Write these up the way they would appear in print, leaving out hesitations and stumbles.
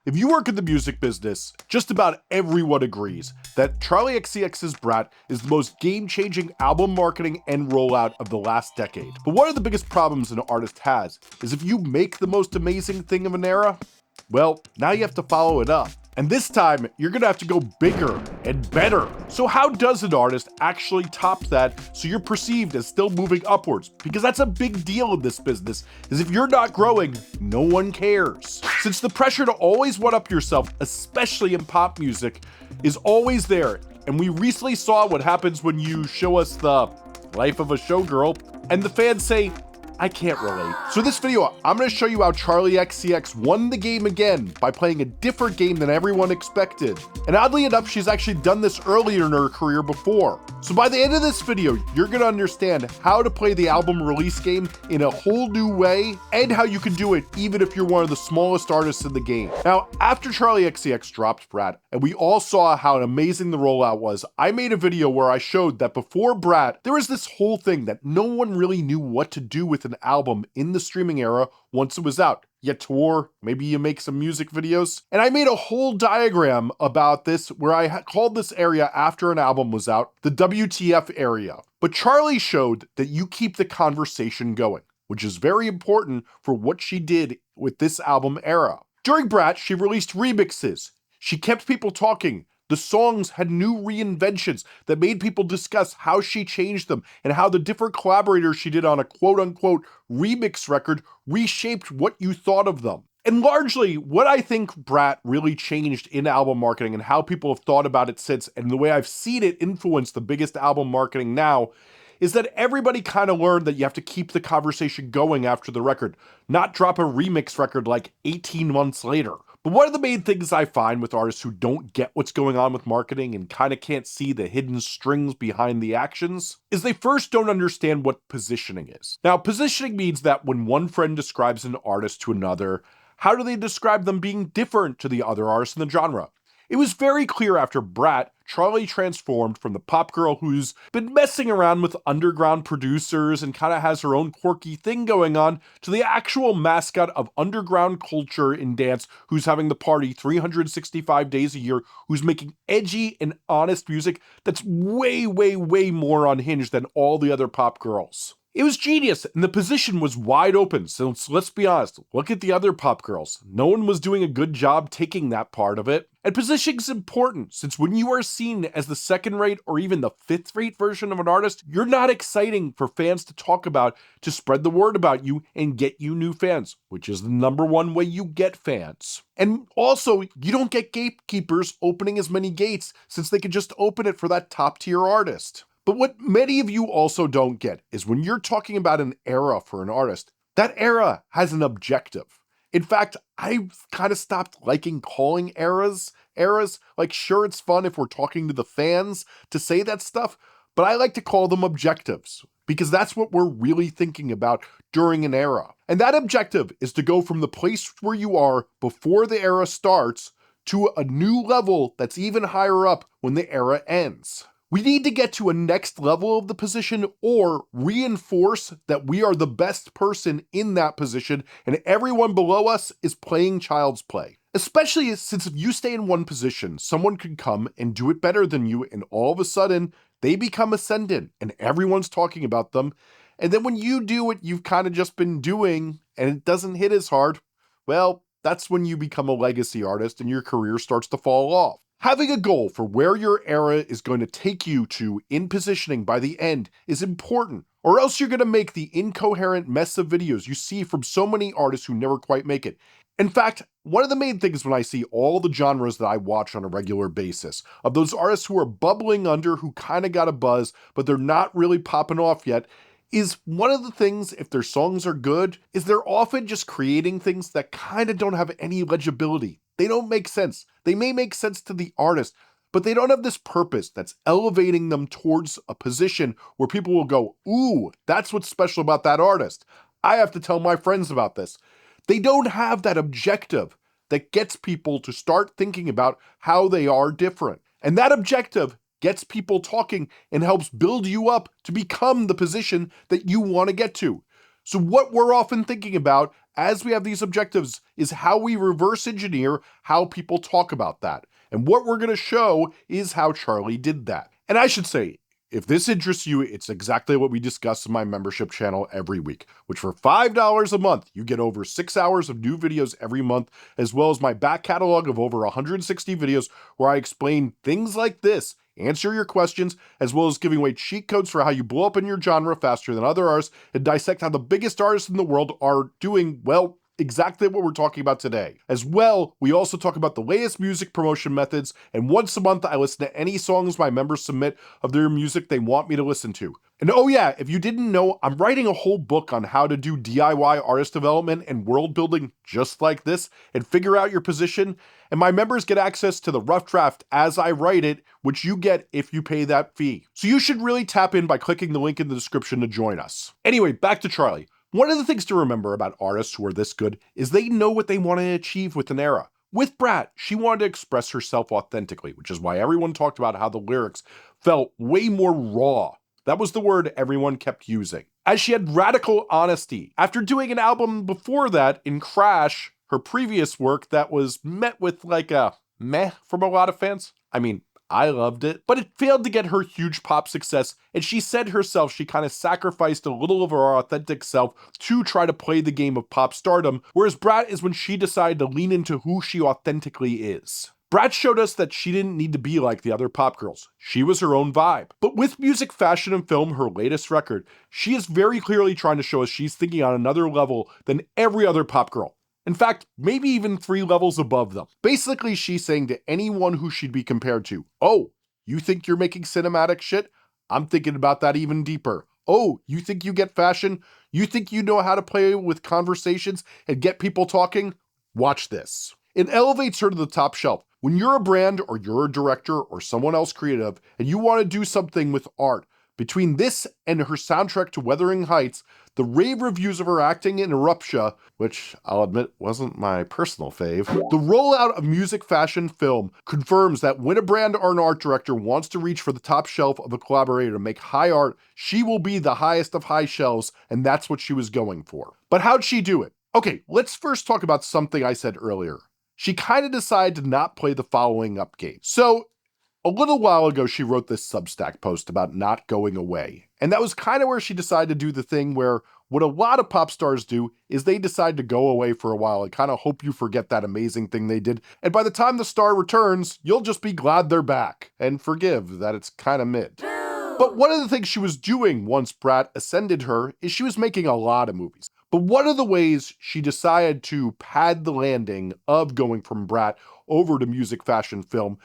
If you work in the music business, just about everyone agrees that Charli XCX's Brat is the most game-changing album marketing and rollout of the last decade. But one of the biggest problems an artist has is if you make the most amazing thing of an era, well, now you have to follow it up. And this time, you're gonna have to go bigger and better. So how does an artist actually top that so you're perceived as still moving upwards? Because that's a big deal in this business, is if you're not growing, no one cares. Since the pressure to always one-up yourself, especially in pop music, is always there, and we recently saw what happens when you show us the life of a showgirl, and the fans say, I can't relate. So in this video, I'm gonna show you how Charli XCX won the game again by playing a different game than everyone expected. And oddly enough, she's actually done this earlier in her career before. So by the end of this video, you're gonna understand how to play the album release game in a whole new way, and how you can do it even if you're one of the smallest artists in the game. Now, after Charli XCX dropped Brat, and we all saw how amazing the rollout was, I made a video where I showed that before Brat, there was this whole thing that no one really knew what to do with an album in the streaming era once it was out. You tour, maybe you make some music videos. And I made a whole diagram about this where I called this area after an album was out, the WTF area. But Charli showed that you keep the conversation going, which is very important for what she did with this album era. During Brat, she released remixes. She kept people talking. The songs had new reinventions that made people discuss how she changed them and how the different collaborators she did on a quote-unquote remix record reshaped what you thought of them. And largely, what I think Brat really changed in album marketing and how people have thought about it since, and the way I've seen it influence the biggest album marketing now, is that everybody kind of learned that you have to keep the conversation going after the record, not drop a remix record like 18 months later. But one of the main things I find with artists who don't get what's going on with marketing and kind of can't see the hidden strings behind the actions is they first don't understand what positioning is. Now, positioning means that when one friend describes an artist to another, how do they describe them being different to the other artists in the genre? It was very clear after Brat, Charli transformed from the pop girl who's been messing around with underground producers and kind of has her own quirky thing going on to the actual mascot of underground culture in dance who's having the party 365 days a year, who's making edgy and honest music that's way, way, way more unhinged than all the other pop girls. It was genius, and the position was wide open, so let's be honest, look at the other pop girls. No one was doing a good job taking that part of it. And positioning is important, since when you are seen as the second-rate or even the fifth-rate version of an artist, you're not exciting for fans to talk about, to spread the word about you and get you new fans, which is the #1 way you get fans. And also, you don't get gatekeepers opening as many gates, since they could just open it for that top-tier artist. But what many of you also don't get is when you're talking about an era for an artist, that era has an objective. In fact, I've kind of stopped liking calling eras. Like, sure, it's fun if we're talking to the fans to say that stuff, but I like to call them objectives because that's what we're really thinking about during an era. And that objective is to go from the place where you are before the era starts to a new level that's even higher up when the era ends. We need to get to a next level of the position or reinforce that we are the best person in that position and everyone below us is playing child's play. Especially since if you stay in one position, someone could come and do it better than you and all of a sudden they become ascendant and everyone's talking about them. And then when you do what you've kind of just been doing and it doesn't hit as hard, well, that's when you become a legacy artist and your career starts to fall off. Having a goal for where your era is going to take you to in positioning by the end is important, or else you're going to make the incoherent mess of videos you see from so many artists who never quite make it. In fact, one of the main things when I see all the genres that I watch on a regular basis, of those artists who are bubbling under, who kind of got a buzz, but they're not really popping off yet, is one of the things, if their songs are good, is they're often just creating things that kind of don't have any legibility. They don't make sense. They may make sense to the artist, but they don't have this purpose that's elevating them towards a position where people will go, ooh, that's what's special about that artist. I have to tell my friends about this. They don't have that objective that gets people to start thinking about how they are different. And that objective gets people talking and helps build you up to become the position that you want to get to. So what we're often thinking about as we have these objectives, is how we reverse engineer how people talk about that. And what we're going to show is how Charli did that. And I should say, if this interests you, it's exactly what we discuss in my membership channel every week, which for $5 a month, you get over 6 hours of new videos every month, as well as my back catalog of over 160 videos where I explain things like this, answer your questions, as well as giving away cheat codes for how you blow up in your genre faster than other artists, and dissect how the biggest artists in the world are doing, well, exactly what we're talking about today. As well, we also talk about the latest music promotion methods, and once a month I listen to any songs my members submit of their music they want me to listen to. And oh yeah, if you didn't know, I'm writing a whole book on how to do DIY artist development and world building just like this, and figure out your position, and my members get access to the rough draft as I write it, which you get if you pay that fee. So you should really tap in by clicking the link in the description to join us. Anyway, back to Charli. One of the things to remember about artists who are this good is they know what they want to achieve with an era. With Brat, she wanted to express herself authentically, which is why everyone talked about how the lyrics felt way more raw. That was the word everyone kept using. As she had radical honesty. After doing an album before that in Crash, her previous work that was met with like a meh from a lot of fans. I mean, I loved it, but it failed to get her huge pop success, and she said herself she kind of sacrificed a little of her authentic self to try to play the game of pop stardom, whereas Brat is when she decided to lean into who she authentically is. Brat showed us that she didn't need to be like the other pop girls. She was her own vibe. But with Music, Fashion, and Film, her latest record, she is very clearly trying to show us she's thinking on another level than every other pop girl. In fact, maybe even 3 levels above them. Basically, she's saying to anyone who she'd be compared to, oh, you think you're making cinematic shit? I'm thinking about that even deeper. Oh, you think you get fashion? You think you know how to play with conversations and get people talking? Watch this. It elevates her to the top shelf. When you're a brand or you're a director or someone else creative and you want to do something with art, between this and her soundtrack to Wuthering Heights, the rave reviews of her acting in Eruptia, which I'll admit wasn't my personal fave, the rollout of Music, Fashion, Film confirms that when a brand or an art director wants to reach for the top shelf of a collaborator to make high art, she will be the highest of high shelves, and that's what she was going for. But how'd she do it? Okay, let's first talk about something I said earlier. She kind of decided to not play the following up game. So, a little while ago, she wrote this Substack post about not going away. And that was kind of where she decided to do the thing where what a lot of pop stars do is they decide to go away for a while and kind of hope you forget that amazing thing they did. And by the time the star returns, you'll just be glad they're back and forgive that it's kind of mid. But one of the things she was doing once Brat ascended her is she was making a lot of movies. But one of the ways she decided to pad the landing of going from Brat over to Music, Fashion, Film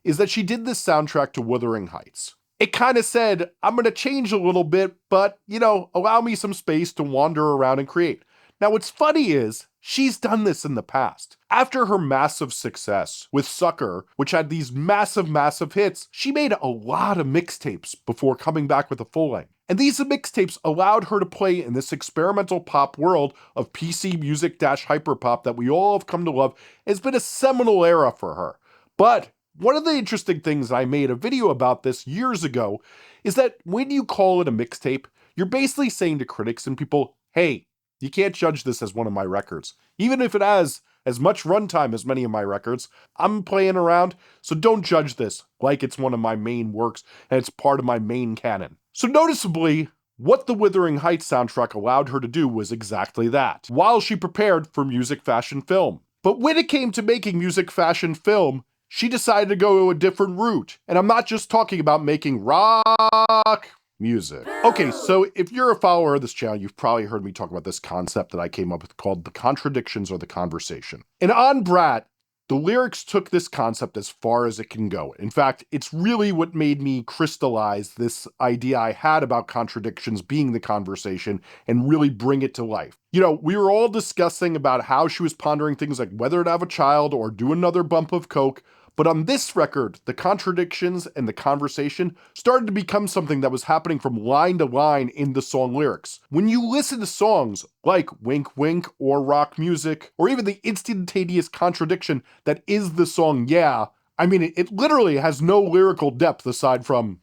is that she did this soundtrack to Wuthering Heights. It kind of said, I'm going to change a little bit, but, allow me some space to wander around and create. Now, what's funny is, she's done this in the past. After her massive success with Sucker, which had these massive hits, she made a lot of mixtapes before coming back with a full length. And these mixtapes allowed her to play in this experimental pop world of PC music hyperpop that we all have come to love. It's been a seminal era for her. But one of the interesting things, I made a video about this years ago, is that when you call it a mixtape, you're basically saying to critics and people, hey, you can't judge this as one of my records. Even if it has as much runtime as many of my records, I'm playing around, so don't judge this like it's one of my main works and it's part of my main canon. So noticeably, what the Wuthering Heights soundtrack allowed her to do was exactly that, while she prepared for Music, Fashion, Film. But when it came to making Music, Fashion, Film, she decided to go a different route. And I'm not just talking about making rock music. Okay, so if you're a follower of this channel, you've probably heard me talk about this concept that I came up with called the Contradictions or the Conversation. And on Brat, the lyrics took this concept as far as it can go. In fact, it's really what made me crystallize this idea I had about contradictions being the conversation and really bring it to life. We were all discussing about how she was pondering things like whether to have a child or do another bump of coke. But on this record, the contradictions and the conversation started to become something that was happening from line to line in the song lyrics. When you listen to songs like Wink Wink or Rock Music, or even the instantaneous contradiction that is the song Yeah, I mean, it literally has no lyrical depth aside from,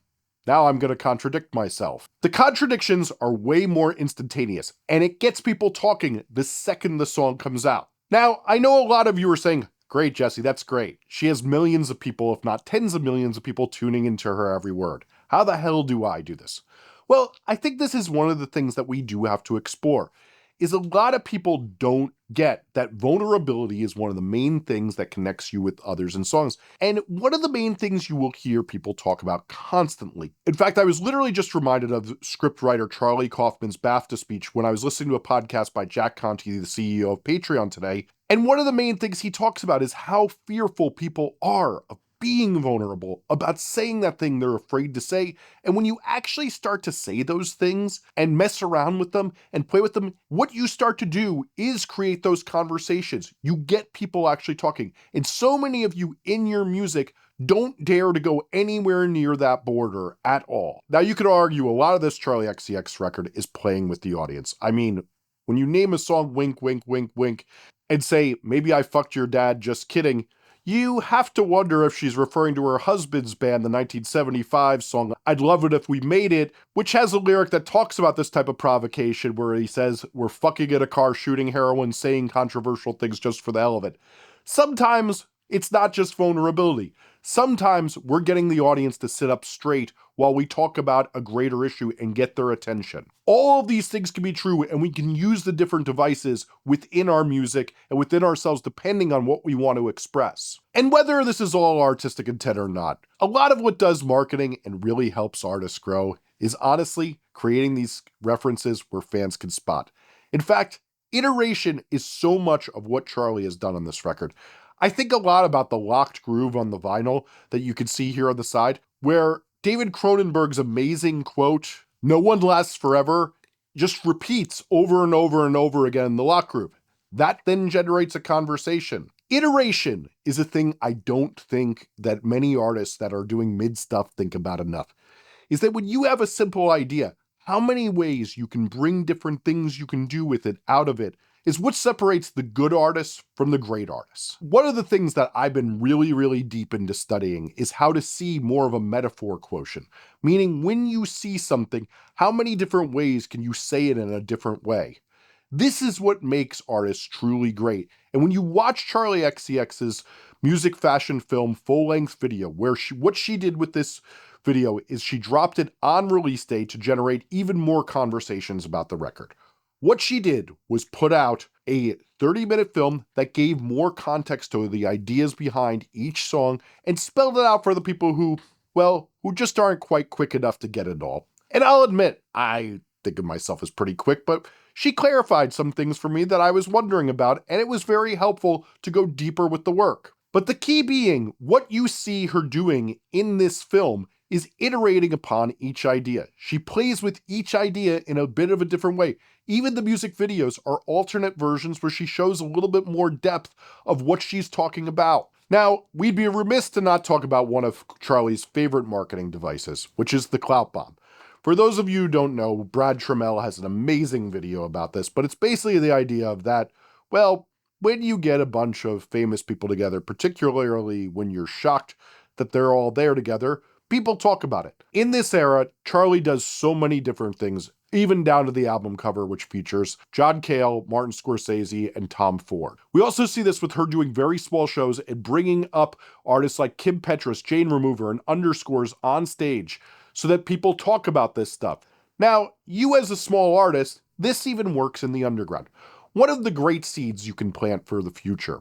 now I'm going to contradict myself. The contradictions are way more instantaneous, and it gets people talking the second the song comes out. Now, I know a lot of you are saying, great, Jesse, that's great. She has millions of people, if not tens of millions of people tuning into her every word. How the hell do I do this? Well, I think this is one of the things that we do have to explore, is a lot of people don't get that vulnerability is one of the main things that connects you with others in songs. And one of the main things you will hear people talk about constantly. In fact, I was literally just reminded of scriptwriter Charlie Kaufman's BAFTA speech when I was listening to a podcast by Jack Conte, the CEO of Patreon today. And one of the main things he talks about is how fearful people are of being vulnerable, about saying that thing they're afraid to say. And when you actually start to say those things and mess around with them and play with them, what you start to do is create those conversations. You get people actually talking. And so many of you in your music don't dare to go anywhere near that border at all. Now, you could argue a lot of this Charli XCX record is playing with the audience. I mean, when you name a song Wink, Wink, Wink, Wink, and say, maybe I fucked your dad, just kidding, you have to wonder if she's referring to her husband's band, the 1975 song, I'd Love It If We Made It, which has a lyric that talks about this type of provocation where he says, we're fucking in a car, shooting heroin, saying controversial things just for the hell of it. Sometimes it's not just vulnerability. Sometimes we're getting the audience to sit up straight while we talk about a greater issue and get their attention. All of these things can be true, and we can use the different devices within our music and within ourselves depending on what we want to express. And whether this is all artistic intent or not, a lot of what does marketing and really helps artists grow is honestly creating these references where fans can spot. In fact, iteration is so much of what Charli has done on this record. I think a lot about the locked groove on the vinyl that you can see here on the side, where David Cronenberg's amazing quote, "No one lasts forever," just repeats over and over and over again in the lock groove. That then generates a conversation. Iteration is a thing I don't think that many artists that are doing mid stuff think about enough. Is that when you have a simple idea, how many ways you can bring different things you can do with it out of it is what separates the good artists from the great artists. One of the things that I've been really deep into studying is how to see more of a metaphor quotient, meaning when you see something, how many different ways can you say it in a different way? This is what makes artists truly great. And when you watch Charli XCX's music fashion film full-length video, where what she did with this video is she dropped it on release day to generate even more conversations about the record. What she did was put out a 30-minute film that gave more context to the ideas behind each song and spelled it out for the people who just aren't quite quick enough to get it all. And I'll admit, I think of myself as pretty quick, but she clarified some things for me that I was wondering about, and it was very helpful to go deeper with the work. But the key being, what you see her doing in this film is iterating upon each idea. She plays with each idea in a bit of a different way. Even the music videos are alternate versions where she shows a little bit more depth of what she's talking about. Now, we'd be remiss to not talk about one of Charli's favorite marketing devices, which is the Clout bomb. For those of you who don't know, Brad Trammell has an amazing video about this, but it's basically the idea of that, when you get a bunch of famous people together, particularly when you're shocked that they're all there together, people talk about it. In this era, Charli does so many different things, even down to the album cover, which features John Cale, Martin Scorsese, and Tom Ford. We also see this with her doing very small shows and bringing up artists like Kim Petras, Jane Remover, and Underscores on stage so that people talk about this stuff. Now, you as a small artist, this even works in the underground. One of the great seeds you can plant for the future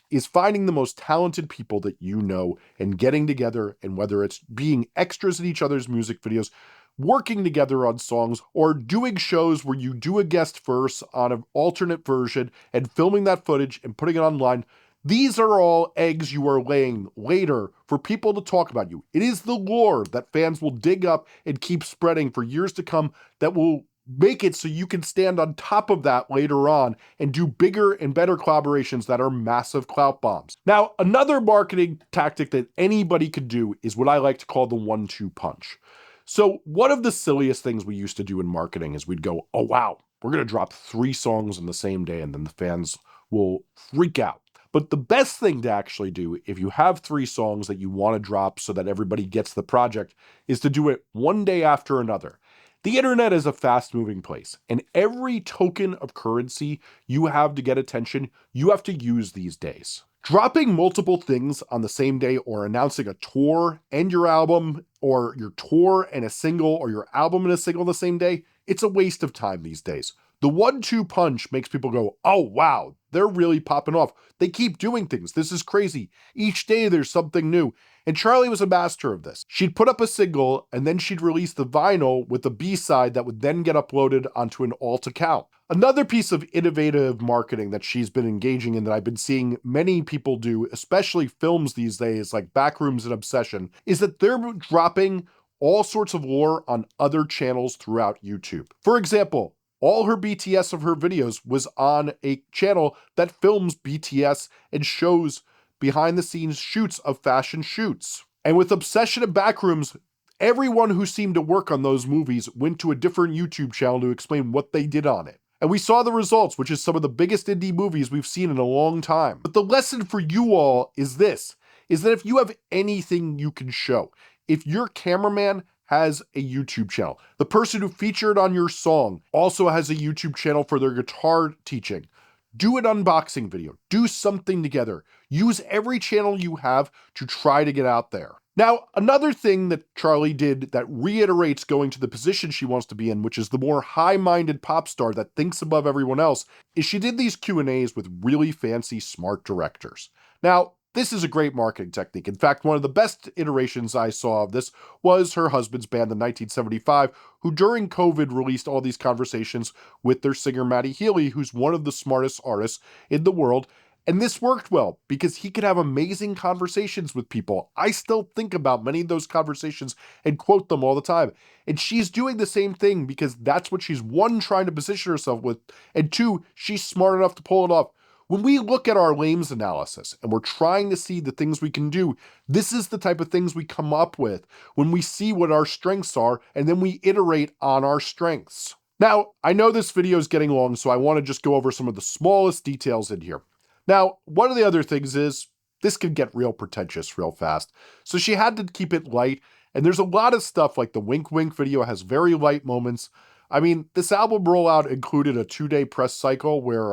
is finding the most talented people that you know and getting together, and whether it's being extras in each other's music videos, working together on songs, or doing shows where you do a guest verse on an alternate version and filming that footage and putting it online. These are all eggs you are laying later for people to talk about you. It is the lore that fans will dig up and keep spreading for years to come that will make it so you can stand on top of that later on and do bigger and better collaborations that are massive clout bombs. Now, another marketing tactic that anybody could do is what I like to call the 1-2 punch. So one of the silliest things we used to do in marketing is we'd go, oh wow, we're going to drop 3 songs on the same day and then the fans will freak out. But the best thing to actually do, if you have 3 songs that you want to drop so that everybody gets the project, is to do it one day after another. The internet is a fast-moving place, and every token of currency you have to get attention, you have to use these days. Dropping multiple things on the same day, or announcing a tour and your album, or your tour and a single, or your album and a single the same day, it's a waste of time these days. The 1-2 punch makes people go, oh wow, they're really popping off. They keep doing things. This is crazy. Each day there's something new. And Charli was a master of this. She'd put up a single, and then she'd release the vinyl with the B-side that would then get uploaded onto an alt account. Another piece of innovative marketing that she's been engaging in that I've been seeing many people do, especially films these days like Backrooms and Obsession, is that they're dropping all sorts of lore on other channels throughout YouTube. For example, all her BTS of her videos was on a channel that films BTS and shows behind the scenes shoots of fashion shoots. And with Obsession and Backrooms, everyone who seemed to work on those movies went to a different YouTube channel to explain what they did on it. And we saw the results, which is some of the biggest indie movies we've seen in a long time. But the lesson for you all is this, is that if you have anything you can show, if your cameraman has a YouTube channel, the person who featured on your song also has a YouTube channel for their guitar teaching, do an unboxing video, do something together. Use every channel you have to try to get out there. Now, another thing that Charli did that reiterates going to the position she wants to be in, which is the more high-minded pop star that thinks above everyone else, is she did these Q&As with really fancy, smart directors. Now, this is a great marketing technique. In fact, one of the best iterations I saw of this was her husband's band in 1975, who during COVID released all these conversations with their singer Matty Healy, who's one of the smartest artists in the world. And this worked well because he could have amazing conversations with people. I still think about many of those conversations and quote them all the time. And she's doing the same thing because that's what she's, one, trying to position herself with, and two, she's smart enough to pull it off. When we look at our lames analysis and we're trying to see the things we can do, this is the type of things we come up with when we see what our strengths are and then we iterate on our strengths. Now, I know this video is getting long, so I want to just go over some of the smallest details in here. Now, one of the other things is this can get real pretentious real fast. So she had to keep it light, and there's a lot of stuff like the Wink Wink video has very light moments. I mean, this album rollout included a 2-day press cycle where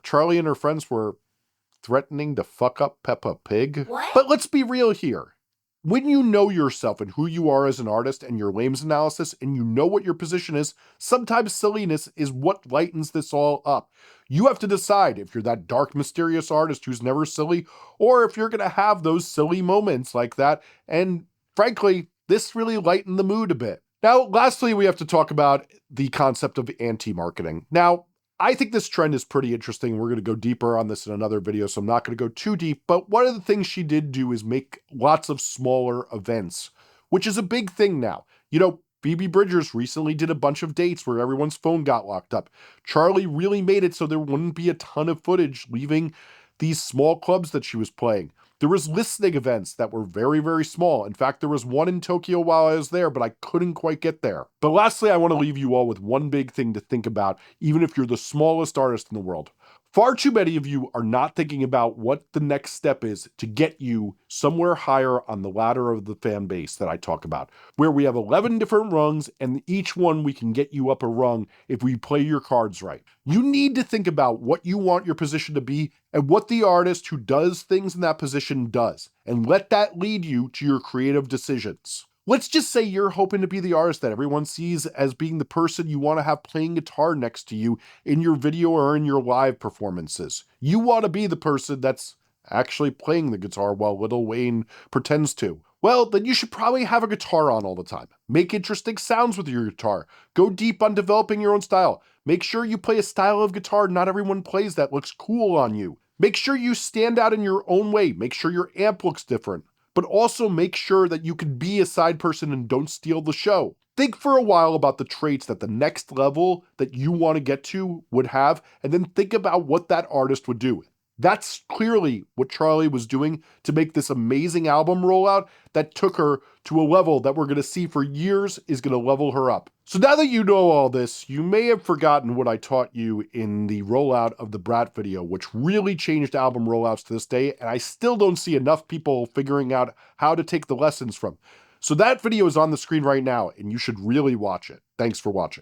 Charli and her friends were threatening to fuck up Peppa Pig. What? But let's be real here. When you know yourself and who you are as an artist and your lames analysis and you know what your position is, sometimes silliness is what lightens this all up. You have to decide if you're that dark, mysterious artist who's never silly, or if you're going to have those silly moments like that. And frankly, this really lightened the mood a bit. Now, lastly, we have to talk about the concept of anti-marketing. Now, I think this trend is pretty interesting. We're going to go deeper on this in another video, so I'm not going to go too deep. But one of the things she did do is make lots of smaller events, which is a big thing now. You know, Phoebe Bridgers recently did a bunch of dates where everyone's phone got locked up. Charli really made it so there wouldn't be a ton of footage leaving these small clubs that she was playing. There was listening events that were very, very small. In fact, there was one in Tokyo while I was there, but I couldn't quite get there. But lastly, I want to leave you all with one big thing to think about, even if you're the smallest artist in the world. Far too many of you are not thinking about what the next step is to get you somewhere higher on the ladder of the fan base that I talk about, where we have 11 different rungs and each one we can get you up a rung if we play your cards right. You need to think about what you want your position to be and what the artist who does things in that position does, and let that lead you to your creative decisions. Let's just say you're hoping to be the artist that everyone sees as being the person you want to have playing guitar next to you in your video or in your live performances. You want to be the person that's actually playing the guitar while Lil Wayne pretends to. Well, then you should probably have a guitar on all the time. Make interesting sounds with your guitar. Go deep on developing your own style. Make sure you play a style of guitar not everyone plays that looks cool on you. Make sure you stand out in your own way. Make sure your amp looks different. But also make sure that you can be a side person and don't steal the show. Think for a while about the traits that the next level that you want to get to would have, and then think about what that artist would do. That's clearly what Charli was doing to make this amazing album rollout that took her to a level that we're going to see for years is going to level her up. So now that you know all this, you may have forgotten what I taught you in the rollout of the Brat video, which really changed album rollouts to this day, and I still don't see enough people figuring out how to take the lessons from. So that video is on the screen right now, and you should really watch it. Thanks for watching.